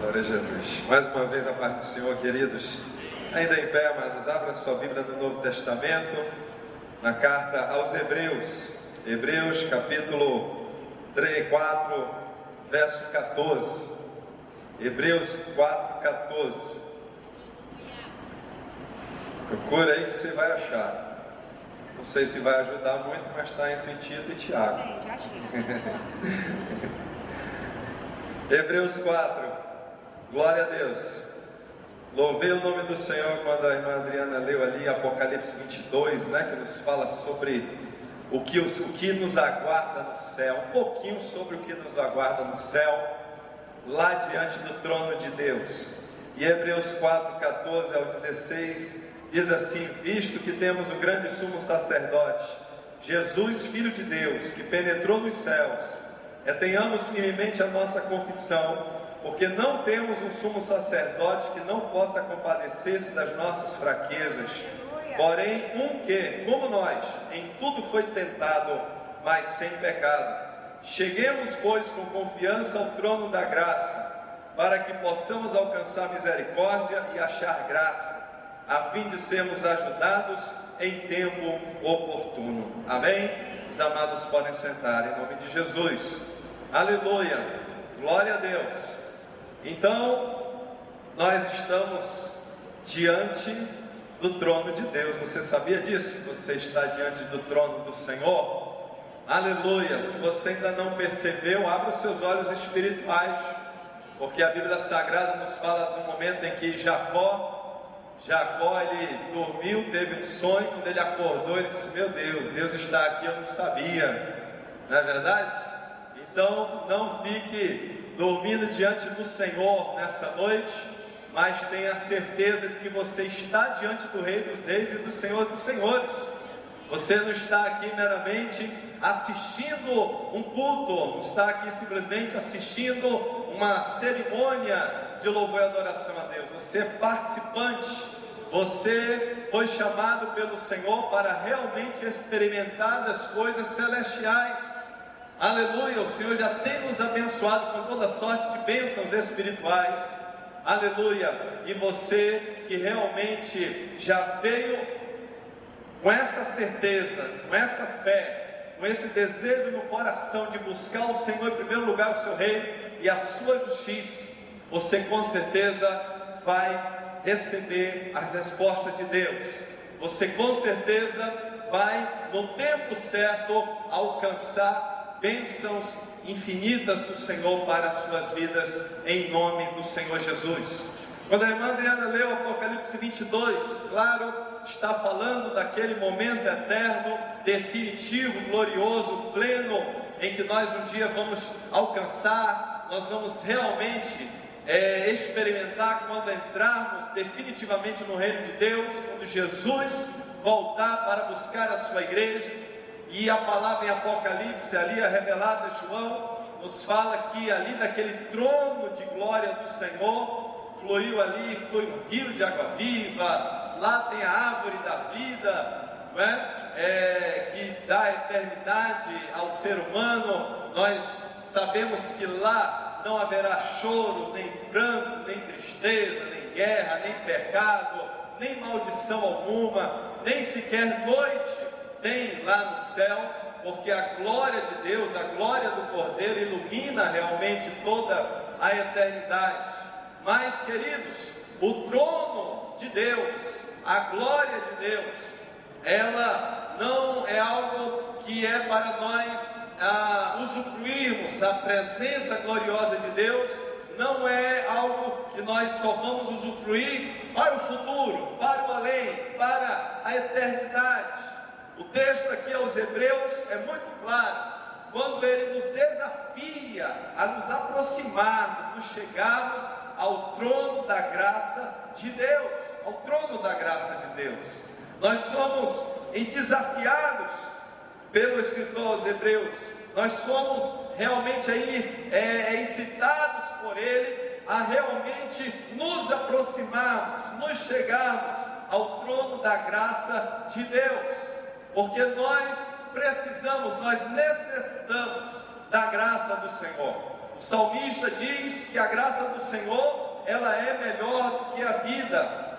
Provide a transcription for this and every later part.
Glória a Jesus. Mais uma vez a paz do Senhor, queridos. Ainda em pé, amados, abra sua Bíblia no Novo Testamento, na carta aos Hebreus. Hebreus capítulo 4, verso 14. Hebreus 4, 14. Procura aí que você vai achar. Não sei se vai ajudar muito, mas está entre Tito e Tiago. Hebreus 4. Glória a Deus. Louvei o nome do Senhor quando a irmã Adriana leu ali Apocalipse 22, que nos fala sobre o que nos aguarda no céu, um pouquinho sobre o que nos aguarda no céu, lá diante do trono de Deus. E Hebreus 4, 14 ao 16 diz assim: visto que temos um grande sumo sacerdote, Jesus, Filho de Deus, que penetrou nos céus, tenhamos firmemente a nossa confissão, porque não temos um sumo sacerdote que não possa compadecer-se das nossas fraquezas, porém um que, como nós, em tudo foi tentado, mas sem pecado. Cheguemos, pois, com confiança ao trono da graça, para que possamos alcançar misericórdia e achar graça, a fim de sermos ajudados em tempo oportuno. Amém? Os amados podem sentar em nome de Jesus. Aleluia, glória a Deus. Então, nós estamos diante do trono de Deus. Você sabia disso? Que você está diante do trono do Senhor? Aleluia. Se você ainda não percebeu, abra os seus olhos espirituais, porque a Bíblia Sagrada nos fala do momento em que Jacó ele dormiu, teve um sonho. Quando ele acordou, ele disse: meu Deus, Deus está aqui, eu não sabia. Não é verdade? Então, não fique dormindo diante do Senhor nessa noite, mas tenha certeza de que você está diante do Rei dos Reis e do Senhor dos Senhores. Você não está aqui meramente assistindo um culto, não está aqui simplesmente assistindo uma cerimônia de louvor e adoração a Deus. Você é participante, você foi chamado pelo Senhor para realmente experimentar das coisas celestiais. Aleluia, o Senhor já tem nos abençoado com toda sorte de bênçãos espirituais. Aleluia, e você que realmente já veio com essa certeza, com essa fé, com esse desejo no coração de buscar o Senhor em primeiro lugar, o seu reino e a sua justiça, você com certeza vai receber as respostas de Deus. Você com certeza vai no tempo certo alcançar bênçãos infinitas do Senhor para as suas vidas, em nome do Senhor Jesus. Quando a irmã Adriana leu Apocalipse 22, claro, está falando daquele momento eterno, definitivo, glorioso, pleno, em que nós um dia vamos alcançar, nós vamos realmente experimentar quando entrarmos definitivamente no reino de Deus, quando Jesus voltar para buscar a sua igreja. E a palavra em Apocalipse, ali revelada a João, nos fala que ali daquele trono de glória do Senhor, flui um rio de água viva. Lá tem a árvore da vida, que dá eternidade ao ser humano. Nós sabemos que lá não haverá choro, nem pranto, nem tristeza, nem guerra, nem pecado, nem maldição alguma, nem sequer noite tem lá no céu, porque a glória de Deus, a glória do Cordeiro ilumina realmente toda a eternidade. Mas, queridos, o trono de Deus, a glória de Deus, ela não é algo que é para nós usufruirmos. A presença gloriosa de Deus não é algo que nós só vamos usufruir para o futuro, para o além, para a eternidade. O texto aqui aos Hebreus é muito claro, quando ele nos desafia a nos aproximarmos, nos chegarmos ao trono da graça de Deus, ao trono da graça de Deus. Nós somos desafiados pelo escritor aos Hebreus, nós somos realmente incitados por ele a realmente nos aproximarmos, nos chegarmos ao trono da graça de Deus. Porque nós necessitamos da graça do Senhor. o salmista diz que a graça do Senhor, ela é melhor do que a vida.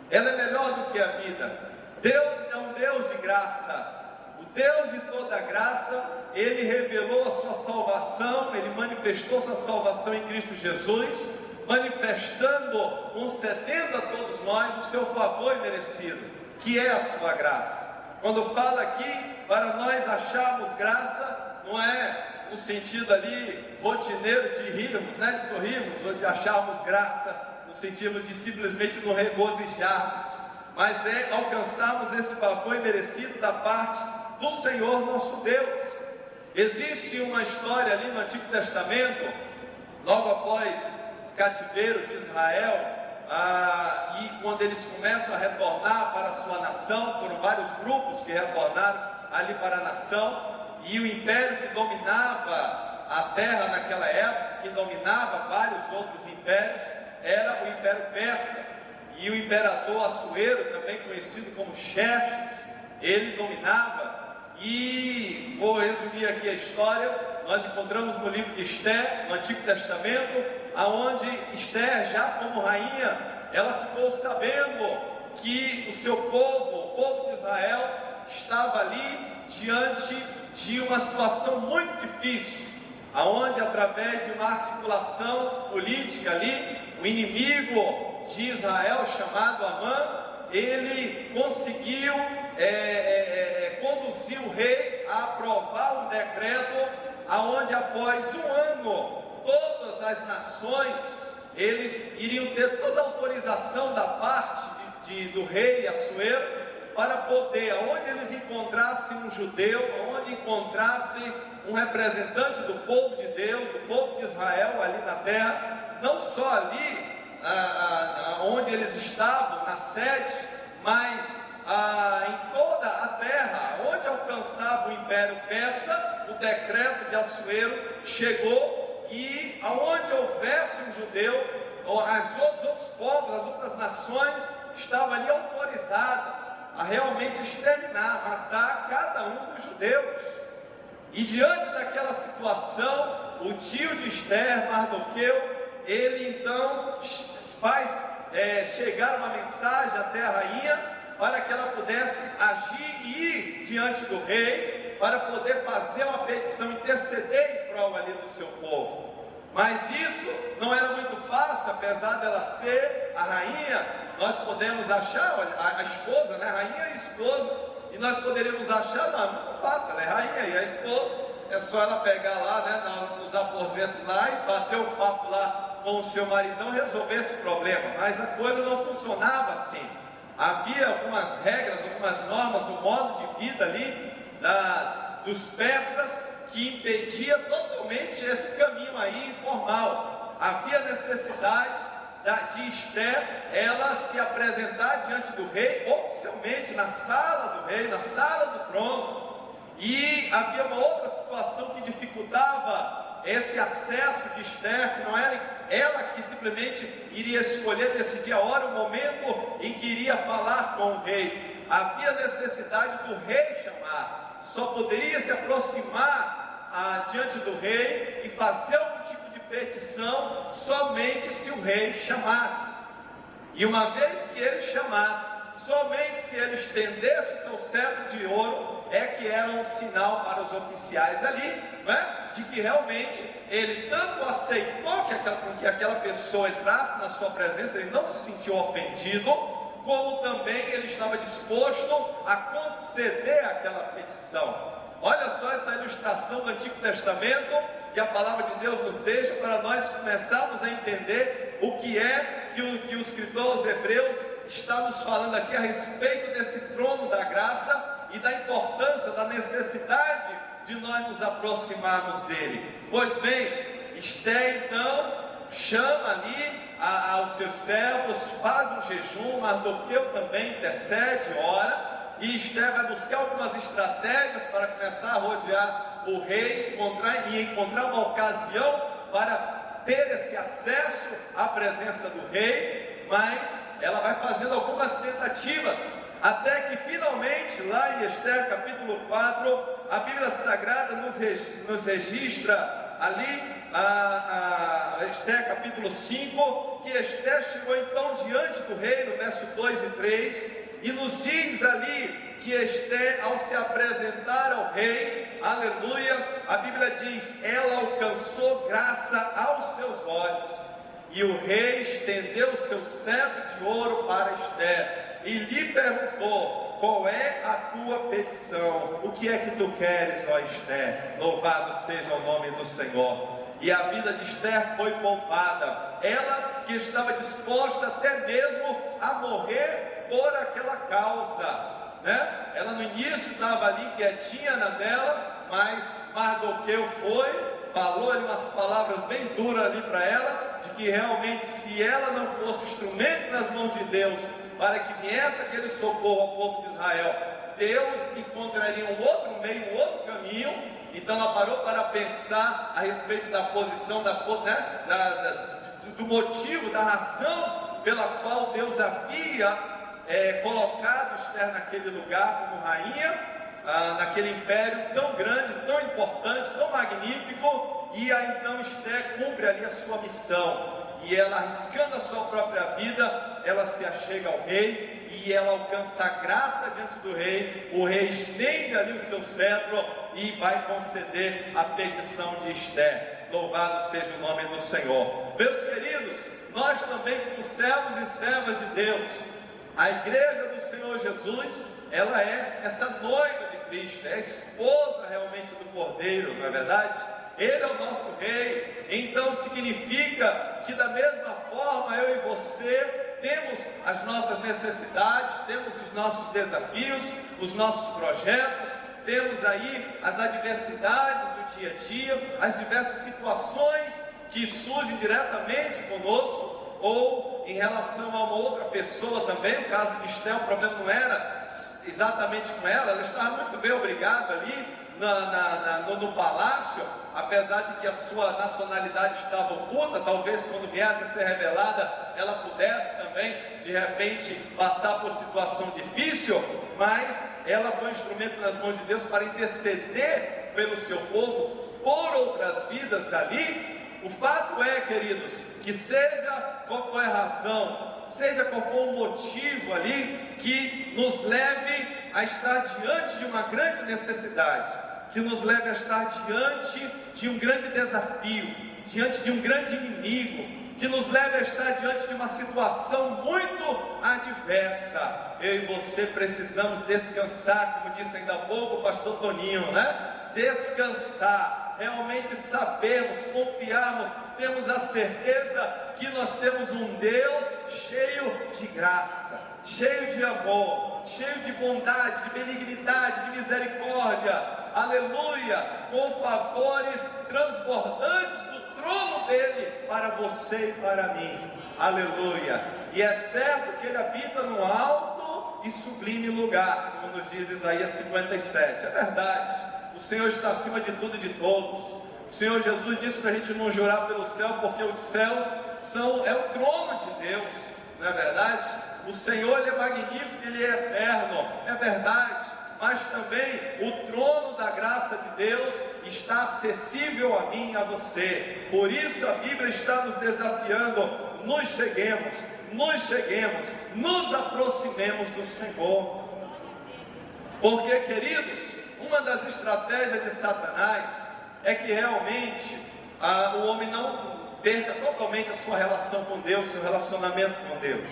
Ela é melhor do que a vida. Deus é um Deus de graça. O Deus de toda graça, Ele revelou a sua salvação, Ele manifestou sua salvação em Cristo Jesus, manifestando, concedendo a todos nós o seu favor merecido, que é a sua graça. Quando fala aqui, para nós acharmos graça, não é no sentido ali rotineiro de rirmos, né, de sorrirmos, ou de acharmos graça, no sentido de simplesmente nos regozijarmos, mas é alcançarmos esse favor merecido da parte do Senhor nosso Deus. Existe uma história ali no Antigo Testamento, logo após o cativeiro de Israel, e quando eles começam a retornar para a sua nação, foram vários grupos que retornaram ali para a nação, e o império que dominava a terra naquela época, que dominava vários outros impérios, era o Império Persa, e o imperador Assuero, também conhecido como Xerxes, ele dominava. E vou resumir aqui a história. Nós encontramos no livro de Esther, no Antigo Testamento, aonde Esther, já como rainha, ela ficou sabendo que o seu povo, o povo de Israel, estava ali diante de uma situação muito difícil, aonde através de uma articulação política ali, o inimigo de Israel, chamado Amã, ele conseguiu conduzir o rei a aprovar um decreto, aonde após um ano, todas as nações, eles iriam ter toda a autorização da parte do rei Assuero, para poder, aonde eles encontrassem um judeu, aonde encontrassem um representante do povo de Deus, do povo de Israel ali na terra, não só ali onde eles estavam, na sede, mas em toda a terra, onde alcançava o Império Persa, o decreto de Assuero chegou, e aonde houvesse um judeu, os outros povos, as outras nações, estavam ali autorizadas a realmente exterminar, matar cada um dos judeus. E diante daquela situação, o tio de Esther, Mardoqueu, ele então faz chegar uma mensagem até a rainha, para que ela pudesse agir e ir diante do rei, para poder fazer uma petição, interceder em prol ali do seu povo. Mas isso não era muito fácil, apesar dela ser a rainha. Nós podemos achar, a esposa, né, rainha e esposa, e nós poderíamos achar, não, é muito fácil, ela é rainha e a esposa, é só ela pegar lá, né, nos aposentos lá e bater o papo lá com o seu maridão e resolver esse problema. Mas a coisa não funcionava assim. Havia algumas regras, algumas normas no modo de vida ali dos persas, que impedia totalmente esse caminho aí informal. Havia necessidade de Esther, ela se apresentar diante do rei, oficialmente, na sala do rei, na sala do trono. E havia uma outra situação que dificultava esse acesso de Esther, que não era ela que simplesmente iria escolher, decidir a hora, o momento em que iria falar com o rei. Havia necessidade do rei chamar. Só poderia se aproximar diante do rei e fazer algum tipo de petição somente se o rei chamasse. E uma vez que ele chamasse, somente se ele estendesse o seu cetro de ouro, é que era um sinal para os oficiais ali, né, de que realmente ele tanto aceitou que aquela pessoa entrasse na sua presença, ele não se sentiu ofendido, como também ele estava disposto a conceder aquela petição. Olha só essa ilustração do Antigo Testamento, que a palavra de Deus nos deixa, para nós começarmos a entender o que é que o escritor aos Hebreus está nos falando aqui a respeito desse trono da graça e da importância, da necessidade de nós nos aproximarmos dele. Pois bem, Esther então chama ali aos seus servos, faz um jejum, Mardoqueu também intercede, ora, e Esther vai buscar algumas estratégias para começar a rodear o rei e encontrar uma ocasião para ter esse acesso à presença do rei, mas ela vai fazendo algumas tentativas, até que finalmente, lá em Esther capítulo 4, a Bíblia Sagrada nos registra ali Esther capítulo 5, que Esther chegou então diante do rei, no verso 2 e 3, e nos diz ali que Esther, ao se apresentar ao rei, aleluia, a Bíblia diz, ela alcançou graça aos seus olhos, e o rei estendeu o seu cetro de ouro para Esther, e lhe perguntou, qual é a tua petição? O que é que tu queres, ó Esther? Louvado seja o nome do Senhor. E a vida de Esther foi poupada, ela que estava disposta até mesmo a morrer por aquela causa, né? Ela no início estava ali quietinha na dela, mas Mardoqueu falou ali umas palavras bem duras ali para ela, de que realmente se ela não fosse instrumento nas mãos de Deus, para que viesse aquele socorro ao povo de Israel, Deus encontraria um outro meio, um outro caminho. Então ela parou para pensar a respeito da posição, do motivo, da razão pela qual Deus havia colocado Esther naquele lugar como rainha, naquele império tão grande, tão importante, tão magnífico. E aí então Esther cumpre ali a sua missão, e ela, arriscando a sua própria vida, ela se achega ao rei, e ela alcança a graça diante do rei. O rei estende ali o seu cetro e vai conceder a petição de Esther. Louvado seja o nome do Senhor. Meus queridos, nós também, como servos e servas de Deus, a igreja do Senhor Jesus, ela é essa noiva de Cristo, é a esposa realmente do Cordeiro, não é verdade? Ele é o nosso rei. Então significa que da mesma forma eu e você temos as nossas necessidades, temos os nossos desafios, os nossos projetos, temos aí as adversidades do dia a dia, as diversas situações que surgem diretamente conosco, ou em relação a uma outra pessoa também. No caso de Esther, o problema não era exatamente com ela, ela estava muito bem, obrigado, ali no palácio, apesar de que a sua nacionalidade estava oculta. Talvez quando viesse a ser revelada, ela pudesse também, de repente, passar por situação difícil, mas ela foi um instrumento nas mãos de Deus para interceder pelo seu povo, por outras vidas ali. O fato é, queridos, que seja qual for a razão, seja qual for o motivo ali, que nos leve a estar diante de uma grande necessidade, que nos leve a estar diante de um grande desafio, diante de um grande inimigo, que nos leve a estar diante de uma situação muito adversa, eu e você precisamos descansar, como disse ainda há pouco o pastor Toninho, né? Descansar, realmente sabemos, confiarmos, temos a certeza que nós temos um Deus cheio de graça, cheio de amor, cheio de bondade, de benignidade, de misericórdia, aleluia, com favores transbordantes do trono dele para você e para mim, aleluia. E é certo que ele habita no alto e sublime lugar, como nos diz Isaías 57, é verdade. O Senhor está acima de tudo e de todos. O Senhor Jesus disse para a gente não jurar pelo céu, porque os céus é o trono de Deus, não é verdade? O Senhor, ele é magnífico, ele é eterno, é verdade. Mas também o trono da graça de Deus está acessível a mim e a você. Por isso a Bíblia está nos desafiando: nos cheguemos, nos aproximemos do Senhor. Porque, queridos, uma das estratégias de Satanás é que realmente o homem não perca totalmente a sua relação com Deus, seu relacionamento com Deus,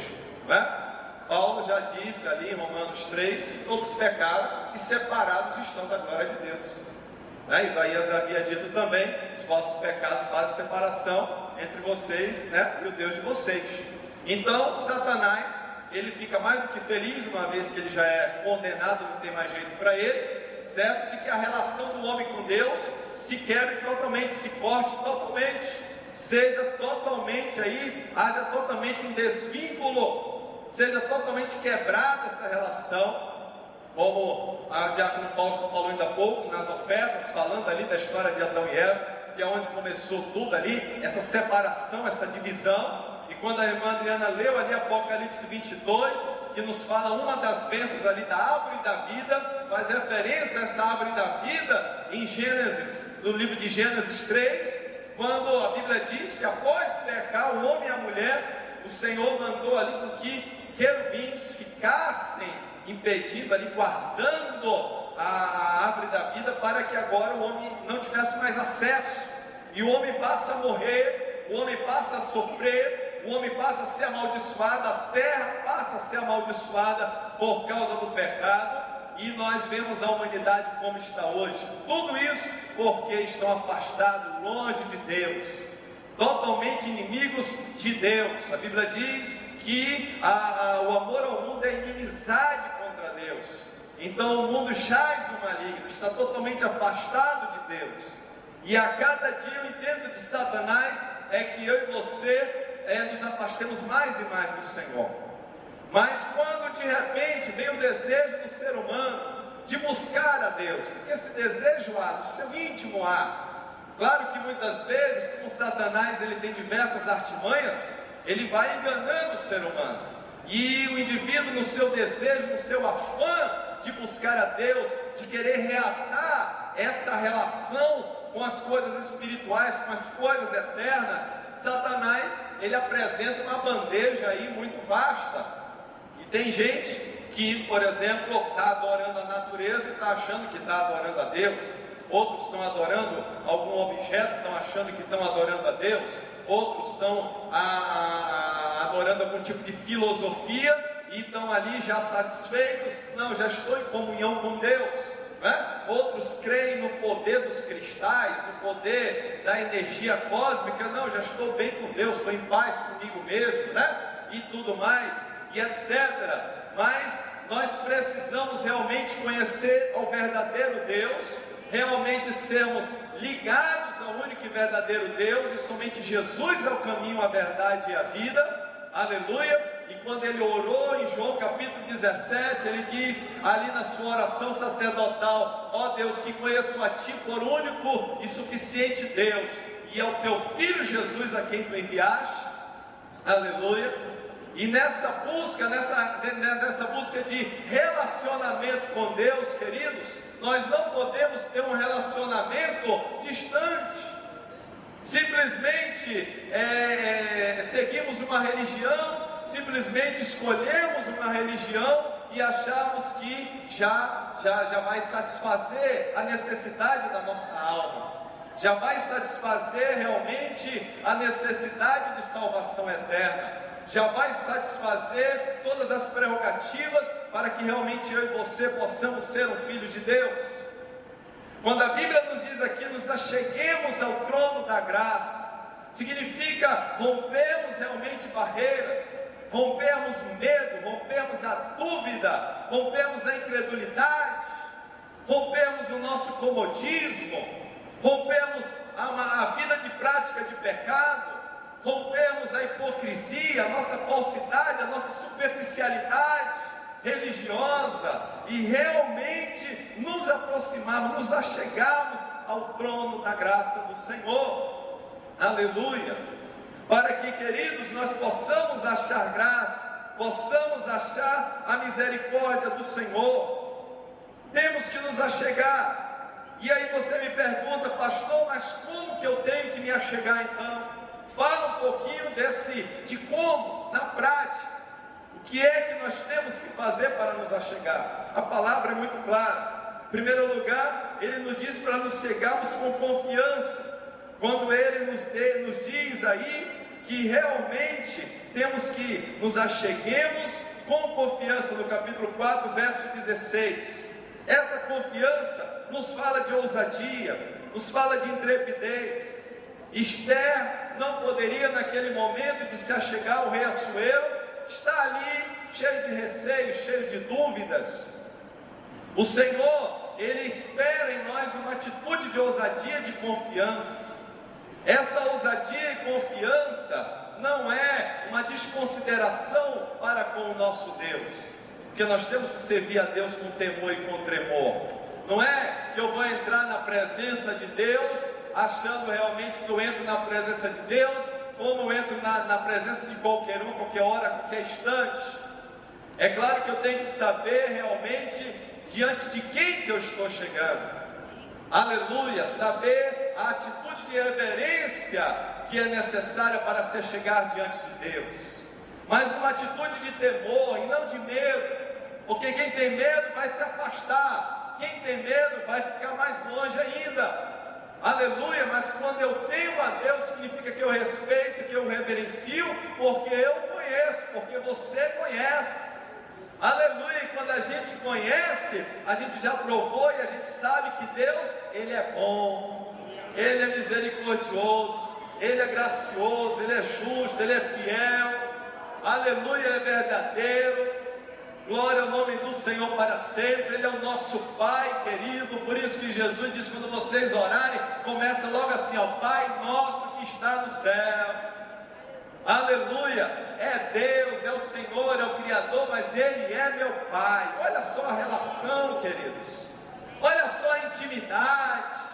não é? Paulo já disse ali em Romanos 3 que todos pecaram e separados estão da glória de Deus, né? Isaías havia dito também: os vossos pecados fazem separação entre vocês, né, e o Deus de vocês. Então Satanás, ele fica mais do que feliz, uma vez que ele já é condenado, não tem mais jeito para ele, certo? De que a relação do homem com Deus se quebre totalmente, se corte totalmente, seja totalmente aí, haja totalmente um desvínculo, seja totalmente quebrada essa relação, como o diácono Fausto falou ainda há pouco, nas ofertas, falando ali da história de Adão e Eva, que é onde começou tudo ali, essa separação, essa divisão. E quando a irmã Adriana leu ali Apocalipse 22, que nos fala uma das bênçãos ali da árvore da vida, faz referência a essa árvore da vida em Gênesis, no livro de Gênesis 3, quando a Bíblia diz que após pecar o homem e a mulher, o Senhor mandou ali com que querubins ficassem impedidos ali, guardando a árvore da vida, para que agora o homem não tivesse mais acesso, e o homem passa a morrer, o homem passa a sofrer, o homem passa a ser amaldiçoado, a terra passa a ser amaldiçoada por causa do pecado, e nós vemos a humanidade como está hoje. Tudo isso porque estão afastados, longe de Deus, totalmente inimigos de Deus. A Bíblia diz que o amor ao mundo é inimizade contra Deus. Então o mundo jaz no maligno, está totalmente afastado de Deus. E a cada dia o intento de Satanás é que eu e você nos afastemos mais e mais do Senhor. Mas quando de repente vem o desejo do ser humano de buscar a Deus, porque esse desejo há, no seu íntimo há. Claro que muitas vezes, como Satanás ele tem diversas artimanhas, ele vai enganando o ser humano. E o indivíduo, no seu desejo, no seu afã de buscar a Deus, de querer reatar essa relação com as coisas espirituais, com as coisas eternas, Satanás ele apresenta uma bandeja aí muito vasta. E tem gente que, por exemplo, está adorando a natureza e está achando que está adorando a Deus. Outros estão adorando algum objeto, estão achando que estão adorando a Deus. Outros estão adorando algum tipo de filosofia e estão ali já satisfeitos. Não, já estou em comunhão com Deus, né? Outros creem no poder dos cristais, no poder da energia cósmica. Não, já estou bem com Deus, estou em paz comigo mesmo, né? E tudo mais, e etc. Mas nós precisamos realmente conhecer o verdadeiro Deus, realmente sermos ligados ao único e verdadeiro Deus, e somente Jesus é o caminho, a verdade e a vida. Aleluia. E quando ele orou em João capítulo 17, ele diz ali na sua oração sacerdotal: ó Deus, que conheço a Ti por único e suficiente Deus, e é o Teu Filho Jesus a quem Tu enviaste. Aleluia. E nessa busca de relacionamento com Deus, queridos, nós não podemos ter um relacionamento distante. Simplesmente seguimos uma religião, simplesmente escolhemos uma religião e achamos que já vai satisfazer a necessidade da nossa alma, já vai satisfazer realmente a necessidade de salvação eterna, já vai satisfazer todas as prerrogativas para que realmente eu e você possamos ser um filho de Deus. Quando a Bíblia nos diz aqui, nos acheguemos ao trono da graça, significa rompermos realmente barreiras, rompermos medo, rompermos a dúvida, rompermos a incredulidade, rompermos o nosso comodismo, rompermos a vida de prática de pecado, rompermos a hipocrisia, a nossa falsidade, a nossa superficialidade religiosa, e realmente nos aproximarmos, nos achegarmos ao trono da graça do Senhor. Aleluia. Para que, queridos, nós possamos achar graça, possamos achar a misericórdia do Senhor, temos que nos achegar. E aí você me pergunta: pastor, mas como que eu tenho que me achegar então? Fala um pouquinho de como, na prática, o que é que nós temos que fazer para nos achegar. A palavra é muito clara. Em primeiro lugar, ele nos diz para nos chegarmos com confiança, quando ele nos diz aí que realmente temos que nos acheguemos com confiança, no capítulo 4, verso 16. Essa confiança nos fala de ousadia, nos fala de intrepidez. Esther não poderia, naquele momento de se achegar ao rei Assuero, estar ali cheio de receio, cheio de dúvidas. O Senhor, Ele espera em nós uma atitude de ousadia, de confiança. Essa ousadia e confiança não é uma desconsideração para com o nosso Deus, porque nós temos que servir a Deus com temor e com tremor. Não é que eu vou entrar na presença de Deus achando realmente que eu entro na presença de Deus como eu entro na presença de qualquer um, qualquer hora, qualquer instante. É claro que eu tenho que saber realmente diante de quem que eu estou chegando. Aleluia, saber a atitude de de reverência que é necessária para se chegar diante de Deus, mas uma atitude de temor e não de medo, porque quem tem medo vai se afastar, quem tem medo vai ficar mais longe ainda. Aleluia, mas quando eu temo a Deus, significa que eu respeito, que eu reverencio, porque eu conheço, porque você conhece. Aleluia, e quando a gente conhece, a gente já provou e a gente sabe que Deus, Ele é bom, Ele é misericordioso, Ele é gracioso, Ele é justo, Ele é fiel. Aleluia, Ele é verdadeiro. Glória ao nome do Senhor para sempre. Ele é o nosso Pai querido. Por isso que Jesus diz, quando vocês orarem, começa logo assim, ó: Pai nosso que está no céu. Aleluia, é Deus, é o Senhor, é o Criador, mas Ele é meu Pai. Olha só a relação, queridos, olha só a intimidade.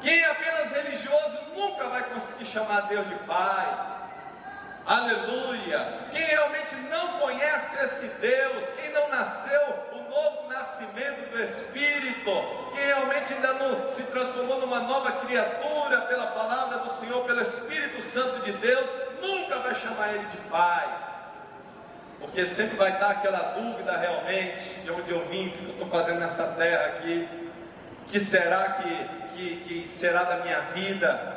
Quem é apenas religioso nunca vai conseguir chamar Deus de Pai. Aleluia, quem realmente não conhece esse Deus, quem não nasceu o novo nascimento do Espírito, quem realmente ainda não se transformou numa nova criatura pela palavra do Senhor, pelo Espírito Santo de Deus, nunca vai chamar Ele de Pai, porque sempre vai dar aquela dúvida realmente, de onde eu vim, o que eu estou fazendo nessa terra aqui, que será que será da minha vida?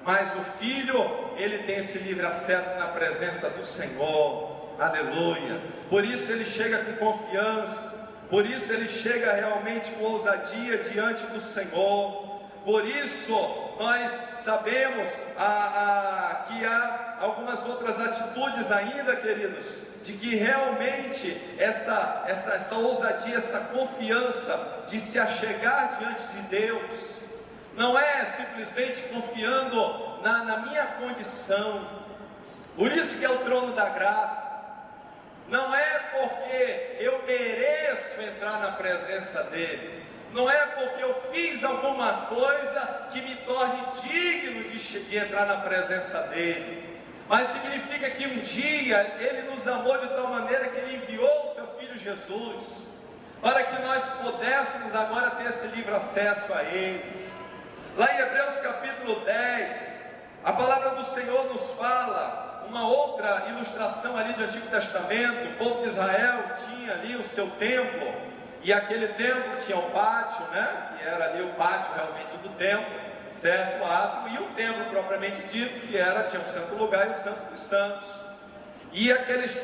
Mas o Filho, ele tem esse livre acesso na presença do Senhor, aleluia. Por isso ele chega com confiança, por isso ele chega realmente com ousadia diante do Senhor. Por isso nós sabemos que há algumas outras atitudes ainda, queridos, de que realmente essa ousadia, essa confiança de se achegar diante de Deus, não é simplesmente confiando na minha condição. Por isso que é o trono da graça. Não é porque eu mereço entrar na presença dele, não é porque eu fiz alguma coisa que me torne digno de entrar na presença dele, mas significa que um dia ele nos amou de tal maneira que ele enviou o seu Filho Jesus, para que nós pudéssemos agora ter esse livre acesso a ele. Lá em Hebreus capítulo 10, a palavra do Senhor nos fala uma outra ilustração ali do Antigo Testamento. O povo de Israel tinha ali o seu templo, e aquele templo tinha o pátio, né? Que era ali o pátio realmente do templo, certo? O átrio, e o templo propriamente dito, que tinha o santo lugar e o santo dos santos. E aqueles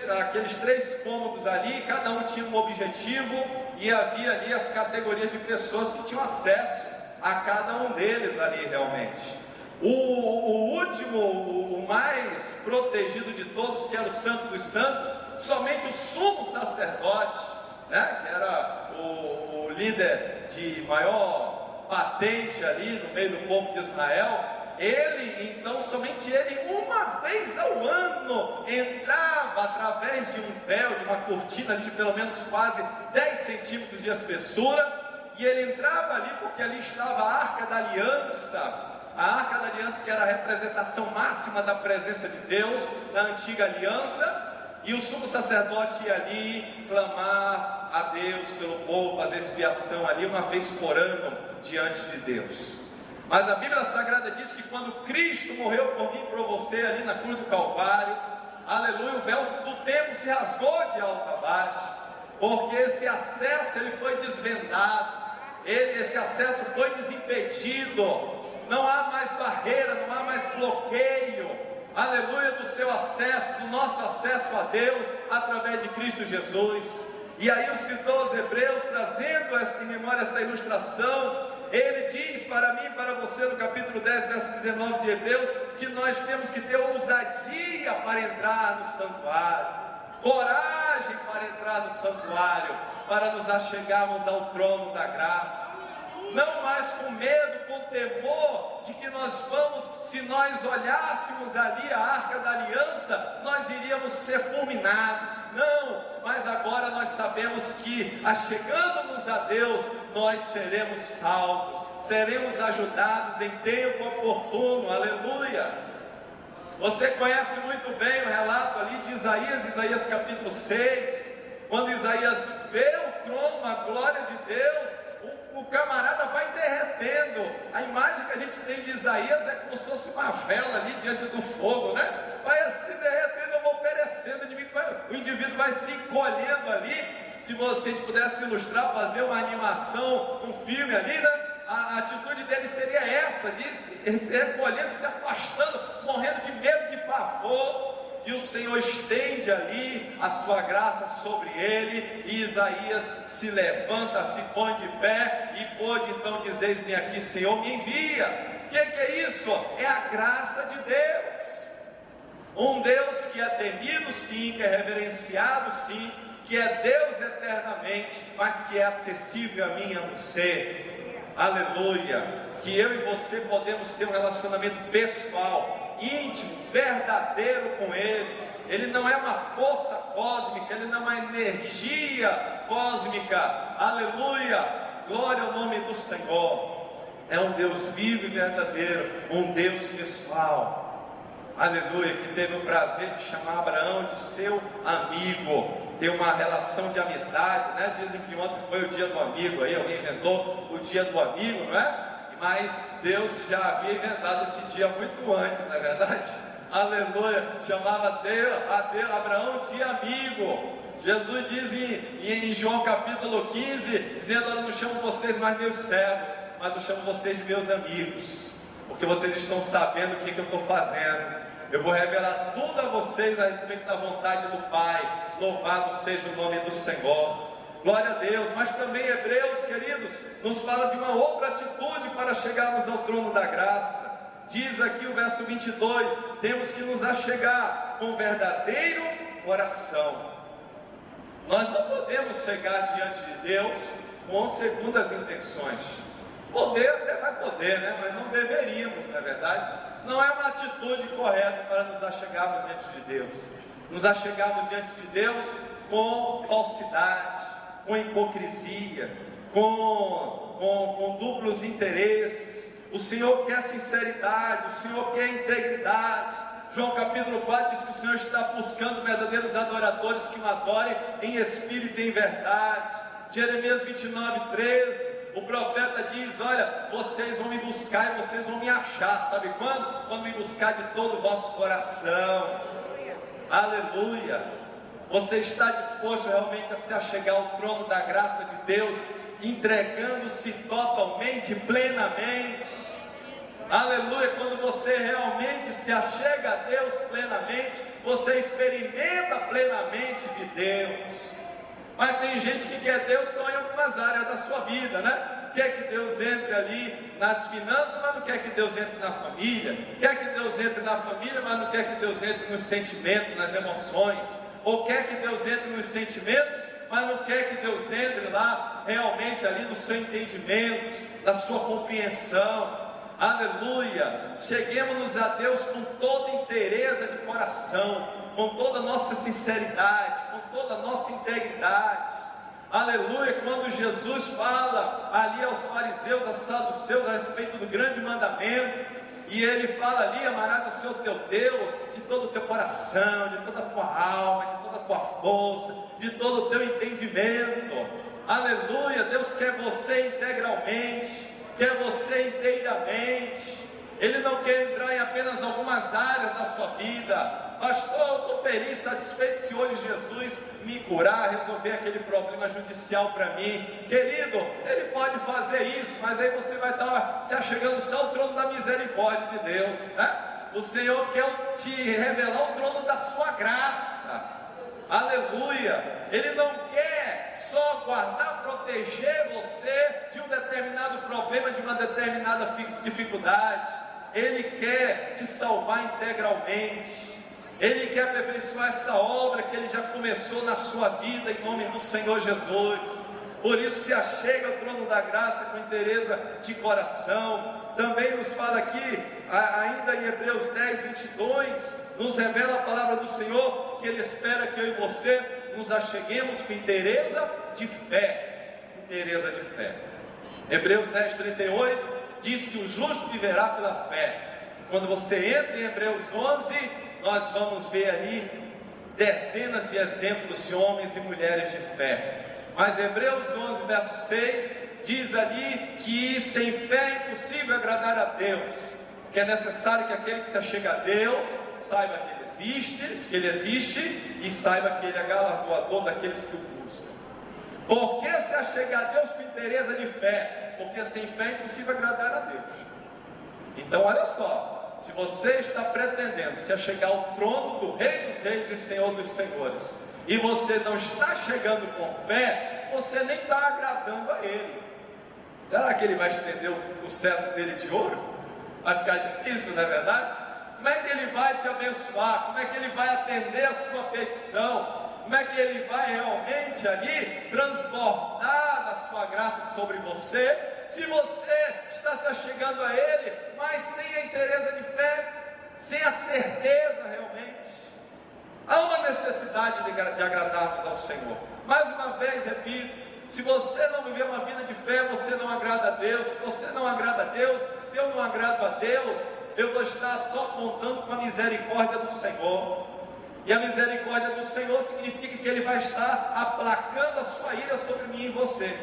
3 cômodos ali, cada um tinha um objetivo, e havia ali as categorias de pessoas que tinham acesso a cada um deles ali realmente. O último, o mais protegido de todos, que era o Santo dos Santos, somente o sumo sacerdote, né, que era o líder de maior patente ali no meio do povo de Israel, somente ele, uma vez ao ano, entrava através de um véu, de uma cortina ali de pelo menos quase 10 centímetros de espessura, e ele entrava ali porque ali estava a Arca da Aliança, que era a representação máxima da presença de Deus na antiga aliança, e o sumo sacerdote ia ali clamar a Deus pelo povo, fazer expiação ali uma vez por ano diante de Deus. Mas a Bíblia Sagrada diz que quando Cristo morreu por mim e por você ali na cruz do Calvário, aleluia, o véu do templo se rasgou de alto a baixo, porque esse acesso ele foi desvendado, esse acesso foi desimpedido, não há mais barreira, não há mais bloqueio, aleluia, do seu acesso, do nosso acesso a Deus, através de Cristo Jesus. E aí o escritor aos Hebreus, trazendo em memória essa ilustração, ele diz para mim e para você no capítulo 10, verso 19 de Hebreus, que nós temos que ter ousadia para entrar no santuário, coragem para entrar no santuário, para nos achegarmos ao trono da graça, não mais com medo, com temor de que se nós olhássemos ali a Arca da Aliança, nós iríamos ser fulminados. Não, mas agora nós sabemos que, achegando-nos a Deus, nós seremos salvos, seremos ajudados em tempo oportuno, aleluia. Você conhece muito bem o relato ali de Isaías capítulo 6, quando Isaías vê o trono, a glória de Deus, o camarada vai derretendo. A imagem que a gente tem de Isaías é como se fosse uma vela ali diante do fogo, né? Vai se derretendo, eu vou perecendo, o indivíduo vai se encolhendo ali. Se você pudesse ilustrar, fazer uma animação, um filme ali, né? A atitude dele seria essa, de se recolhendo, se afastando, morrendo de medo, de pavor. E o Senhor estende ali a sua graça sobre ele, e Isaías se levanta, se põe de pé, e pôde então dizer: eis-me aqui, Senhor, me envia. O que é isso? É a graça de Deus, um Deus que é temido sim, que é reverenciado sim, que é Deus eternamente, mas que é acessível a mim e a você. Aleluia. Que eu e você podemos ter um relacionamento pessoal, íntimo, verdadeiro com Ele. Ele não é uma força cósmica, Ele não é uma energia cósmica. Aleluia, glória ao nome do Senhor. É um Deus vivo e verdadeiro, um Deus pessoal. Aleluia, que teve o prazer de chamar Abraão de seu amigo, ter uma relação de amizade, né? Dizem que ontem foi o dia do amigo, aí alguém inventou o dia do amigo, não é? Mas Deus já havia inventado esse dia muito antes, não é verdade? Aleluia, chamava Abraão de amigo. Jesus diz em João capítulo 15, dizendo: eu não chamo vocês mais meus servos, mas eu chamo vocês de meus amigos, porque vocês estão sabendo o que eu estou fazendo. Eu vou revelar tudo a vocês a respeito da vontade do Pai. Louvado seja o nome do Senhor. Glória a Deus. Mas também Hebreus, queridos, nos fala de uma outra atitude para chegarmos ao trono da graça. Diz aqui o verso 22, temos que nos achegar com verdadeiro coração. Nós não podemos chegar diante de Deus com segundas intenções. Poder até vai poder, né? Mas não deveríamos, não é verdade? Não é uma atitude correta para nos achegarmos diante de Deus. Nos achegarmos diante de Deus com falsidade, com hipocrisia, com duplos interesses. O Senhor quer sinceridade, o Senhor quer integridade. João capítulo 4 diz que o Senhor está buscando verdadeiros adoradores que o adorem em espírito e em verdade. Jeremias 29, 13, o profeta diz: olha, vocês vão me buscar e vocês vão me achar. Sabe quando? Quando me buscar de todo o vosso coração. Aleluia. Você está disposto realmente a se achegar ao trono da graça de Deus, entregando-se totalmente, plenamente? Aleluia. Quando você realmente se achega a Deus plenamente, você experimenta plenamente de Deus. Mas tem gente que quer Deus só em algumas áreas da sua vida, né? Quer que Deus entre ali nas finanças, mas não quer que Deus entre na família. Quer que Deus entre na família, mas não quer que Deus entre nos sentimentos, nas emoções. Ou quer que Deus entre nos sentimentos, mas não quer que Deus entre lá realmente ali no seu entendimento, na sua compreensão. Aleluia. Cheguemos a Deus com toda inteireza de coração, com toda a nossa sinceridade, com toda a nossa integridade. Aleluia. Quando Jesus fala ali aos fariseus, aos saduceus, a respeito do grande mandamento, e ele fala ali: amarás o Senhor teu Deus de todo o teu coração, de toda a tua alma, de toda a tua força, de todo o teu entendimento. Aleluia. Deus quer você integralmente, quer você inteiramente. Ele não quer entrar em apenas algumas áreas da sua vida. Pastor, eu estou feliz, satisfeito se hoje Jesus me curar, resolver aquele problema judicial para mim. Querido, Ele pode fazer isso, mas aí você vai estar se achegando só ao trono da misericórdia de Deus, né? O Senhor quer te revelar o trono da sua graça. Aleluia. Ele não quer só guardar, proteger você de um determinado problema, de uma determinada dificuldade. Ele quer te salvar integralmente. Ele quer aperfeiçoar essa obra que Ele já começou na sua vida, em nome do Senhor Jesus. Por isso se achega ao trono da graça com inteireza de coração. Também nos fala aqui, ainda em Hebreus 10, 22, nos revela a palavra do Senhor, que Ele espera que eu e você nos acheguemos com inteireza de fé. Inteireza de fé. Hebreus 10, 38 diz que o justo viverá pela fé. E quando você entra em Hebreus 11, nós vamos ver ali dezenas de exemplos de homens e mulheres de fé. Mas Hebreus 11, verso 6, diz ali que sem fé é impossível agradar a Deus, porque é necessário que aquele que se achega a Deus saiba que Ele existe, diz que Ele existe, e saiba que Ele é galardoador daqueles que o buscam. Por que se achegar a Deus com interesse de fé? Porque sem fé é impossível agradar a Deus. Então olha só, se você está pretendendo se achegar ao trono do Rei dos Reis e Senhor dos Senhores, e você não está chegando com fé, você nem está agradando a Ele. Será que Ele vai estender o cetro dele de ouro? Vai ficar difícil, não é verdade? Como é que Ele vai te abençoar? Como é que Ele vai atender a sua petição? Como é que Ele vai realmente ali transbordar a sua graça sobre você, se você está se achegando a Ele, mas sem a interesse de fé, sem a certeza realmente? Há uma necessidade de agradarmos ao Senhor. Mais uma vez repito, se você não viver uma vida de fé, você não agrada a Deus. Se você não agrada a Deus, se eu não agrado a Deus, eu vou estar só contando com a misericórdia do Senhor. E a misericórdia do Senhor significa que Ele vai estar aplacando a sua ira sobre mim e você.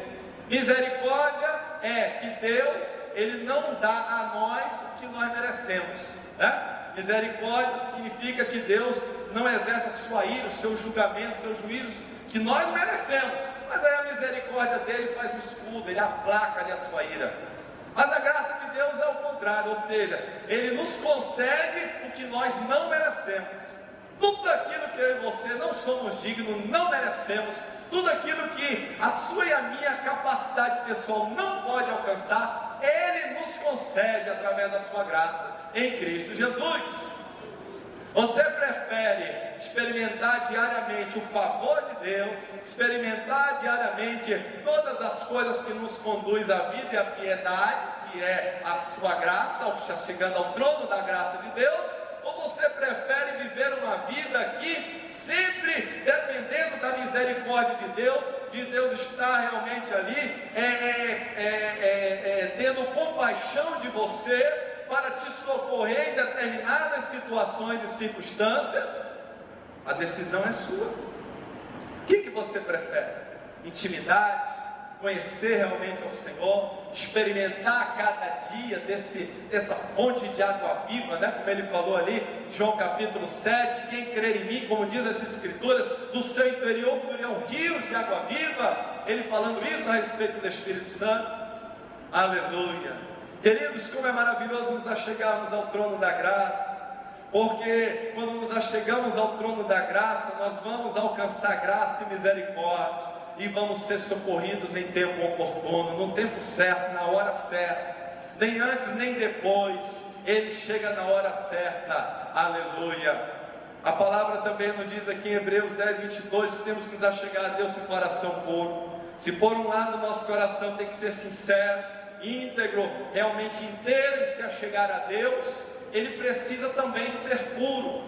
Misericórdia é que Deus, Ele não dá a nós o que nós merecemos, né? Misericórdia significa que Deus não exerce a sua ira, o seu julgamento, os seus juízos, que nós merecemos, mas aí a misericórdia dele faz um escudo, Ele aplaca ali a sua ira. Mas a graça de Deus é o contrário, ou seja, Ele nos concede o que nós não merecemos. Tudo aquilo que eu e você não somos dignos, não merecemos, tudo aquilo que a sua e a minha capacidade pessoal não pode alcançar, Ele nos concede através da sua graça em Cristo Jesus. Você prefere experimentar diariamente o favor de Deus, experimentar diariamente todas as coisas que nos conduz à vida e à piedade, que é a sua graça, ou que está chegando ao trono da graça de Deus? Ou você prefere viver uma vida aqui, sempre dependendo da misericórdia de Deus estar realmente ali, tendo compaixão de você, para te socorrer em determinadas situações e circunstâncias? A decisão é sua. O que você prefere? Intimidade? Conhecer realmente ao Senhor, experimentar cada dia dessa fonte de água viva, né? Como ele falou ali, João capítulo 7, quem crer em mim, como diz as Escrituras, do seu interior fluirão rios de água viva. Ele falando isso a respeito do Espírito Santo. Aleluia. Queridos, como é maravilhoso nos achegarmos ao trono da graça, porque quando nos achegamos ao trono da graça, nós vamos alcançar graça e misericórdia, e vamos ser socorridos em tempo oportuno, no tempo certo, na hora certa, nem antes nem depois, Ele chega na hora certa. Aleluia. A palavra também nos diz aqui em Hebreus 10, 22, que temos que nos achegar a Deus com o coração puro. Se por um lado o nosso coração tem que ser sincero, íntegro, realmente inteiro em se achegar a Deus, ele precisa também ser puro,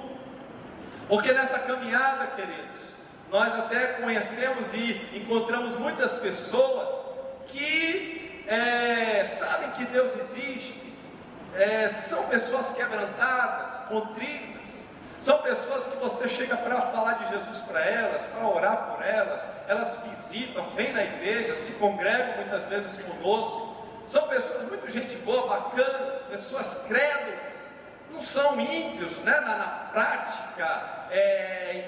porque nessa caminhada, queridos, nós até conhecemos e encontramos muitas pessoas que sabem que Deus existe, são pessoas quebrantadas, contritas, são pessoas que você chega para falar de Jesus para elas, para orar por elas, elas visitam, vêm na igreja, se congregam muitas vezes conosco. São pessoas muito gente boa, bacanas, pessoas crédulas, não são ímpios, né, na prática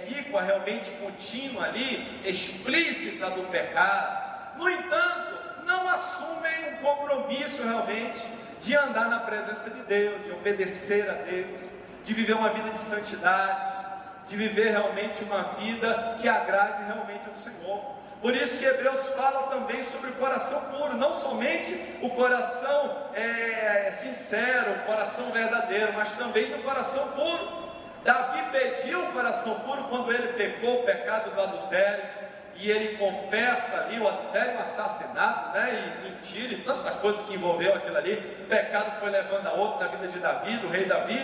iníqua, realmente contínua ali, explícita do pecado. No entanto, não assumem um compromisso realmente de andar na presença de Deus, de obedecer a Deus, de viver uma vida de santidade, de viver realmente uma vida que agrade realmente ao Senhor. Por isso que Hebreus fala também sobre o coração puro, não somente o coração sincero, o coração verdadeiro, mas também do coração puro. Davi pediu o coração puro quando ele pecou o pecado do adultério, e ele confessa ali o adultério, o assassinato, né, e mentira, e tanta coisa que envolveu aquilo ali. O pecado foi levando a outro na vida de Davi, do rei Davi.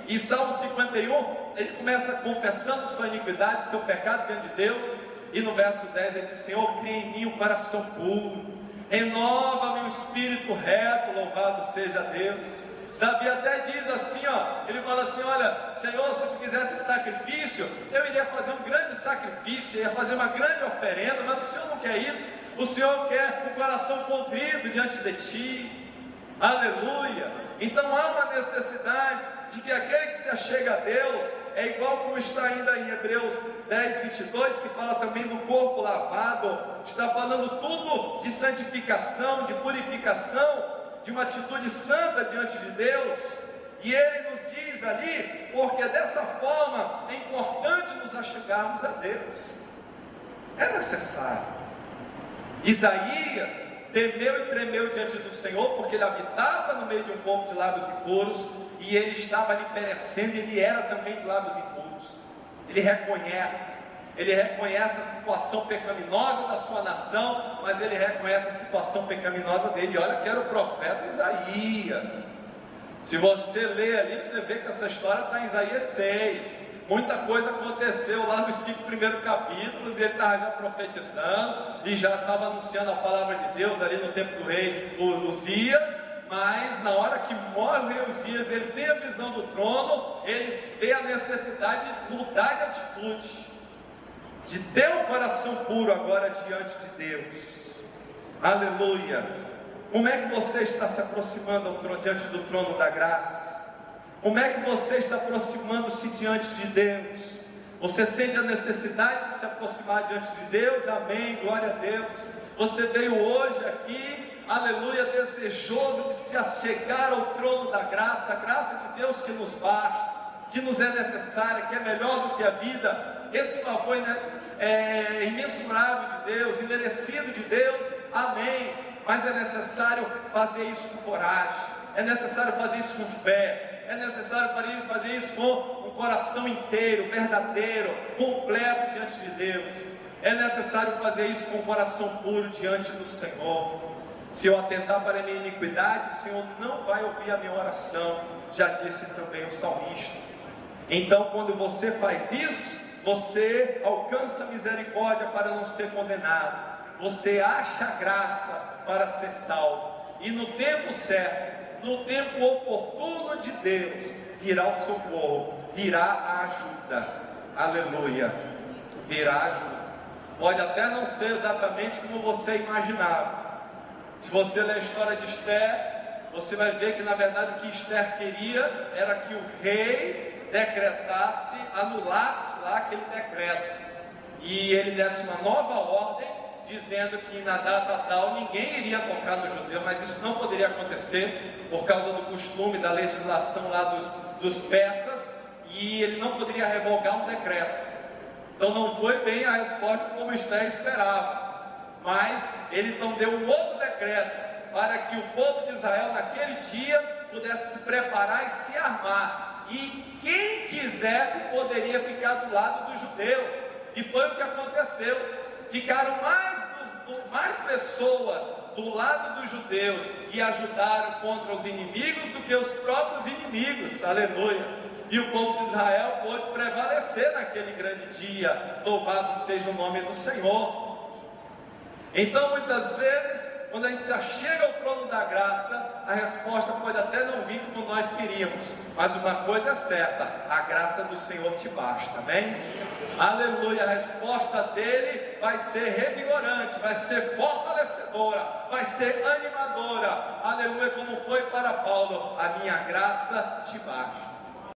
E Salmo 51, ele começa confessando sua iniquidade, seu pecado diante de Deus. E no verso 10 ele diz: Senhor, cria em mim um coração puro, renova-me um espírito reto, louvado seja Deus. Davi até diz assim, ele fala assim: olha, Senhor, se tu quisesse sacrifício, eu iria fazer um grande sacrifício, ia fazer uma grande oferenda, mas o Senhor não quer isso. O Senhor quer um coração contrito diante de ti. Aleluia. Então há uma necessidade de que aquele que se achega a Deus é igual como está ainda em Hebreus 10, 22, que fala também do corpo lavado. Está falando tudo de santificação, de purificação, de uma atitude santa diante de Deus. E ele nos diz ali, porque dessa forma é importante nos achegarmos a Deus. É necessário. Isaías temeu e tremeu diante do Senhor, porque ele habitava no meio de um povo de lábios impuros, e ele estava ali perecendo, ele era também de lábios impuros. Ele reconhece a situação pecaminosa da sua nação, mas ele reconhece a situação pecaminosa dele. Olha que era o profeta Isaías. Se você ler ali, você vê que essa história está em Isaías 6. Muita coisa aconteceu lá nos 5 primeiros capítulos, e ele estava já profetizando, e já estava anunciando a palavra de Deus ali no tempo do rei Uzias. Mas na hora que morre o rei Uzias, ele tem a visão do trono, ele vê a necessidade de mudar de atitude, de ter um coração puro agora diante de Deus. Aleluia. Como é que você está se aproximando diante do trono da graça? Como é que você está aproximando-se diante de Deus? Você sente a necessidade de se aproximar diante de Deus? Amém, glória a Deus. Você veio hoje aqui, aleluia, desejoso de se achegar ao trono da graça, a graça de Deus que nos basta, que nos é necessária, que é melhor do que a vida. Esse favor é imensurável de Deus, imerecido de Deus, amém. Mas é necessário fazer isso com coragem, é necessário fazer isso com fé, é necessário fazer isso com um coração inteiro, verdadeiro, completo diante de Deus. É necessário fazer isso com um coração puro diante do Senhor. Se eu atentar para a minha iniquidade, o Senhor não vai ouvir a minha oração, já disse também o salmista. Então, quando você faz isso, você alcança misericórdia para não ser condenado, você acha graça para ser salvo, e no tempo certo, no tempo oportuno de Deus, virá o socorro, virá a ajuda. Aleluia, virá a ajuda. Pode até não ser exatamente como você imaginava. Se você ler a história de Esther, você vai ver que na verdade o que Esther queria era que o rei decretasse, anulasse lá aquele decreto, e ele desse uma nova ordem, dizendo que na data tal ninguém iria tocar no judeu, mas isso não poderia acontecer, por causa do costume, da legislação lá dos persas, e ele não poderia revogar um decreto. Então não foi bem a resposta como Esther esperava, mas ele então deu um outro decreto, para que o povo de Israel naquele dia pudesse se preparar e se armar, e quem quisesse poderia ficar do lado dos judeus, e foi o que aconteceu. Ficaram mais pessoas do lado dos judeus e ajudaram contra os inimigos do que os próprios inimigos, aleluia. E o povo de Israel pôde prevalecer naquele grande dia, louvado seja o nome do Senhor. Então muitas vezes, quando a gente se achega ao trono da graça, a resposta pode até não vir como nós queríamos, mas uma coisa é certa: a graça do Senhor te basta, amém? Aleluia, a resposta dele vai ser revigorante, vai ser fortalecedora, vai ser animadora, aleluia, como foi para Paulo: a minha graça te basta.